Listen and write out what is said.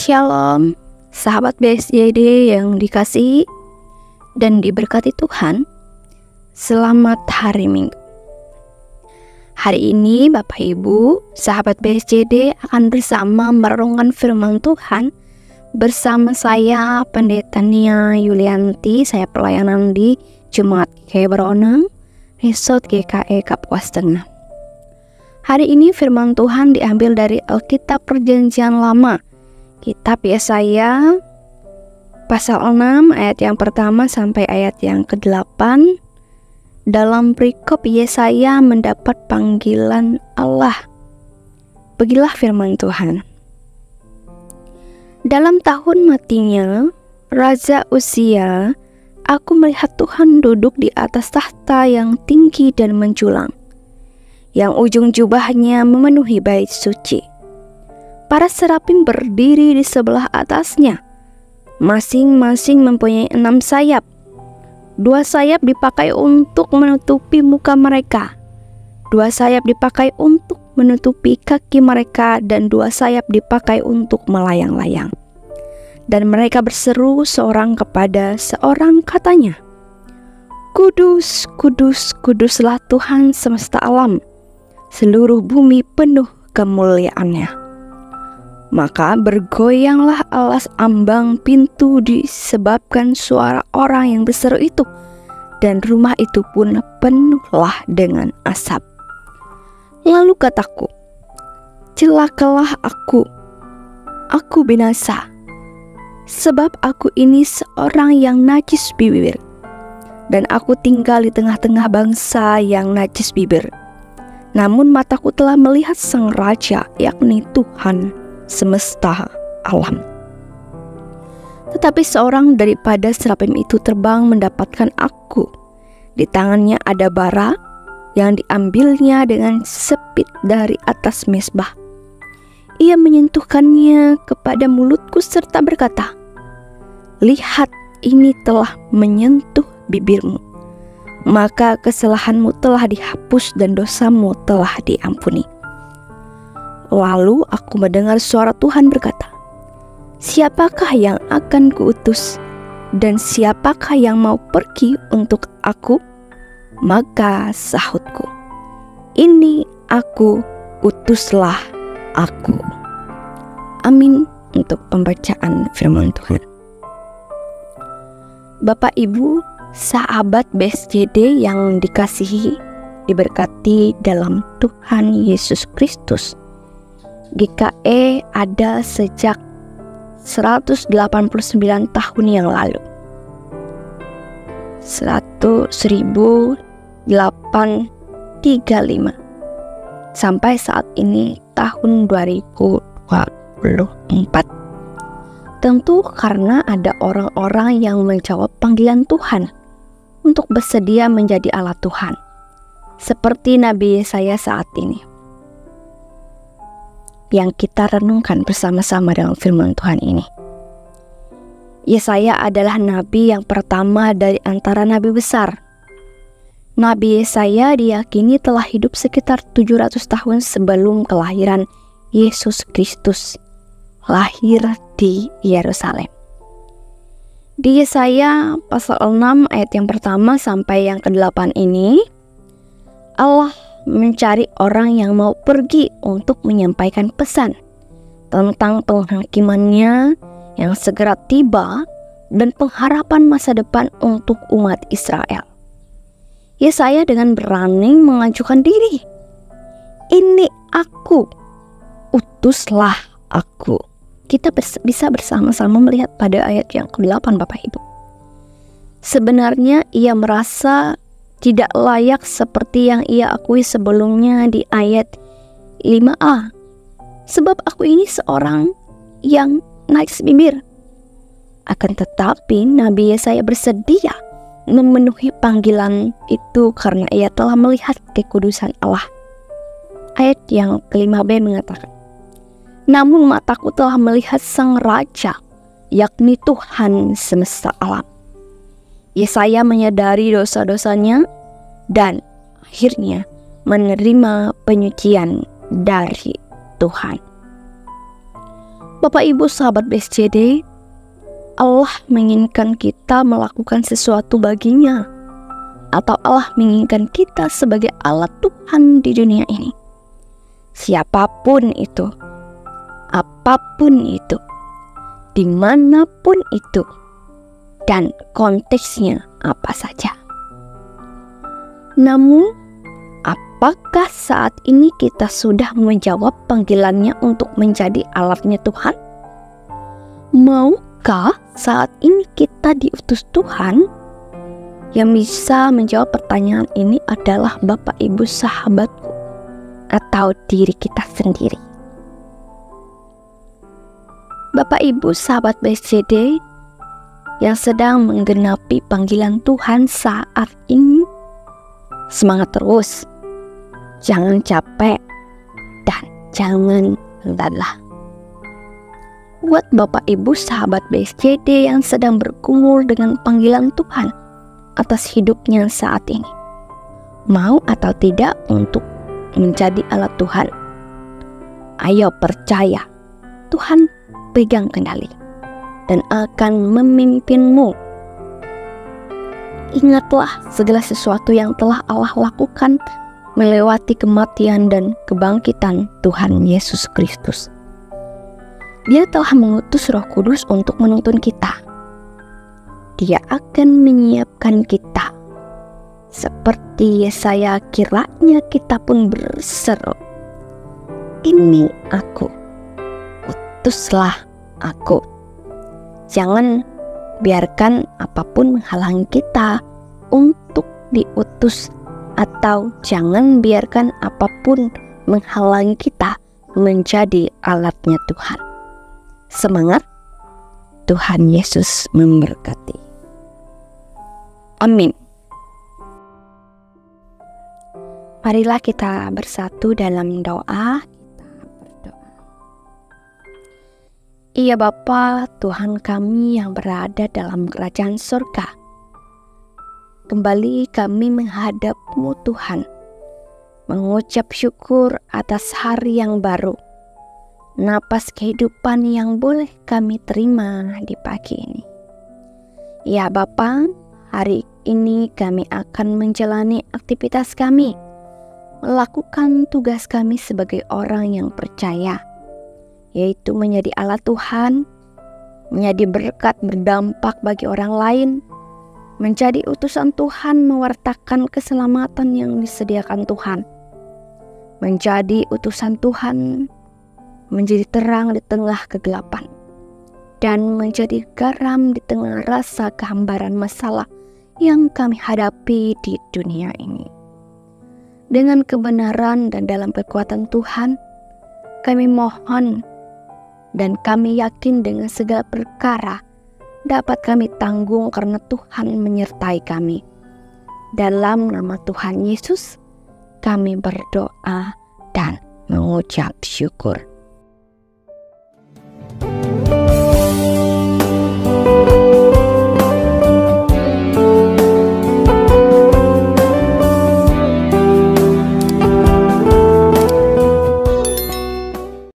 Shalom, sahabat BSJD yang dikasihi dan diberkati Tuhan. Selamat hari Minggu. Hari ini Bapak Ibu, sahabat BSJD akan bersama merenungkan firman Tuhan bersama saya, Pendeta Nia Yulianti. Saya pelayanan di Jemaat GKI Beronang, Resort GKI Kapuas Tengah. Hari ini firman Tuhan diambil dari Alkitab Perjanjian Lama, Kitab Yesaya pasal 6 ayat yang pertama sampai ayat yang ke-8. Dalam perikop Yesaya mendapat panggilan Allah. Beginilah firman Tuhan. Dalam tahun matinya Raja Uzia, aku melihat Tuhan duduk di atas tahta yang tinggi dan menjulang, yang ujung jubahnya memenuhi bait suci. Para serafim berdiri di sebelah atasnya, masing-masing mempunyai 6 sayap. 2 sayap dipakai untuk menutupi muka mereka, 2 sayap dipakai untuk menutupi kaki mereka, dan 2 sayap dipakai untuk melayang-layang. Dan mereka berseru seorang kepada seorang, katanya, Kudus, kudus, kuduslah Tuhan semesta alam, seluruh bumi penuh kemuliaan-Nya. Maka bergoyanglah alas ambang pintu disebabkan suara orang yang berseru itu, dan rumah itu pun penuhlah dengan asap. Lalu kataku, celakalah aku binasa, sebab aku ini seorang yang najis bibir, dan aku tinggal di tengah-tengah bangsa yang najis bibir. Namun mataku telah melihat Sang Raja, yakni Tuhan semesta alam. Tetapi seorang daripada serafim itu terbang mendapatkan aku. Di tangannya ada bara yang diambilnya dengan sepit dari atas mezbah. Ia menyentuhkannya kepada mulutku serta berkata, lihat, ini telah menyentuh bibirmu, maka kesalahanmu telah dihapus dan dosamu telah diampuni. Lalu aku mendengar suara Tuhan berkata, siapakah yang akan kuutus, dan siapakah yang mau pergi untuk aku? Maka sahutku, ini aku, utuslah aku. Amin untuk pembacaan firman Tuhan. Bapak Ibu, sahabat BSJD yang dikasihi, diberkati dalam Tuhan Yesus Kristus. GKE ada sejak 189 tahun yang lalu. 1835 sampai saat ini tahun 2024. Tentu karena ada orang-orang yang menjawab panggilan Tuhan untuk bersedia menjadi alat Tuhan, seperti Nabi Yesaya saat ini, yang kita renungkan bersama-sama dalam firman Tuhan ini. Yesaya adalah nabi yang pertama dari antara nabi besar. Nabi Yesaya diyakini telah hidup sekitar 700 tahun sebelum kelahiran Yesus Kristus, lahir di Yerusalem. Di Yesaya pasal 6 ayat yang pertama sampai yang ke-8 ini, Allah mencari orang yang mau pergi untuk menyampaikan pesan tentang penghakimannya yang segera tiba dan pengharapan masa depan untuk umat Israel. Yesaya dengan berani mengajukan diri. Ini aku, utuslah aku. Kita bisa bersama-sama melihat pada ayat yang ke-8 Bapak Ibu. Sebenarnya ia merasa tidak layak seperti yang ia akui sebelumnya di ayat 5a. Sebab aku ini seorang yang najis bibir. Akan tetapi Nabi Yesaya bersedia memenuhi panggilan itu karena ia telah melihat kekudusan Allah. Ayat yang ke-5b mengatakan, namun mataku telah melihat Sang Raja, yakni Tuhan semesta alam. Yesaya menyadari dosa-dosanya dan akhirnya menerima penyucian dari Tuhan. Bapak Ibu sahabat BSCD, Allah menginginkan kita melakukan sesuatu baginya, atau Allah menginginkan kita sebagai alat Tuhan di dunia ini. Siapapun itu, apapun itu, dimanapun itu, dan konteksnya apa saja. Namun, apakah saat ini kita sudah menjawab panggilannya untuk menjadi alatnya Tuhan? Maukah saat ini kita diutus Tuhan? Yang bisa menjawab pertanyaan ini adalah Bapak Ibu sahabatku atau diri kita sendiri. Bapak Ibu sahabat BSCD yang sedang menggenapi panggilan Tuhan saat ini, semangat terus, jangan capek, dan jangan lelah. Buat Bapak Ibu sahabat BSCD yang sedang bergumul dengan panggilan Tuhan atas hidupnya saat ini, mau atau tidak untuk menjadi alat Tuhan, ayo percaya Tuhan pegang kendali dan akan memimpinmu. Ingatlah segala sesuatu yang telah Allah lakukan melewati kematian dan kebangkitan Tuhan Yesus Kristus. Dia telah mengutus Roh Kudus untuk menuntun kita. Dia akan menyiapkan kita. Seperti Yesaya, kiranya kita pun berseru, "Ini aku, utuslah aku." Jangan biarkan apapun menghalangi kita untuk diutus, atau jangan biarkan apapun menghalangi kita menjadi alatnya Tuhan. Semangat, Tuhan Yesus memberkati. Amin. Marilah kita bersatu dalam doa. Iya Bapa, Tuhan kami yang berada dalam kerajaan surga, kembali kami menghadap-Mu Tuhan, mengucap syukur atas hari yang baru, napas kehidupan yang boleh kami terima di pagi ini. Ya Bapa, hari ini kami akan menjalani aktivitas kami, melakukan tugas kami sebagai orang yang percaya, yaitu menjadi alat Tuhan, menjadi berkat berdampak bagi orang lain, menjadi utusan Tuhan mewartakan keselamatan yang disediakan Tuhan, menjadi utusan Tuhan menjadi terang di tengah kegelapan, dan menjadi garam di tengah rasa kehambaran masalah yang kami hadapi di dunia ini. Dengan kebenaran dan dalam kekuatan Tuhan, kami mohon dan kami yakin dengan segala perkara dapat kami tanggung karena Tuhan menyertai kami. Dalam nama Tuhan Yesus, kami berdoa dan mengucap syukur.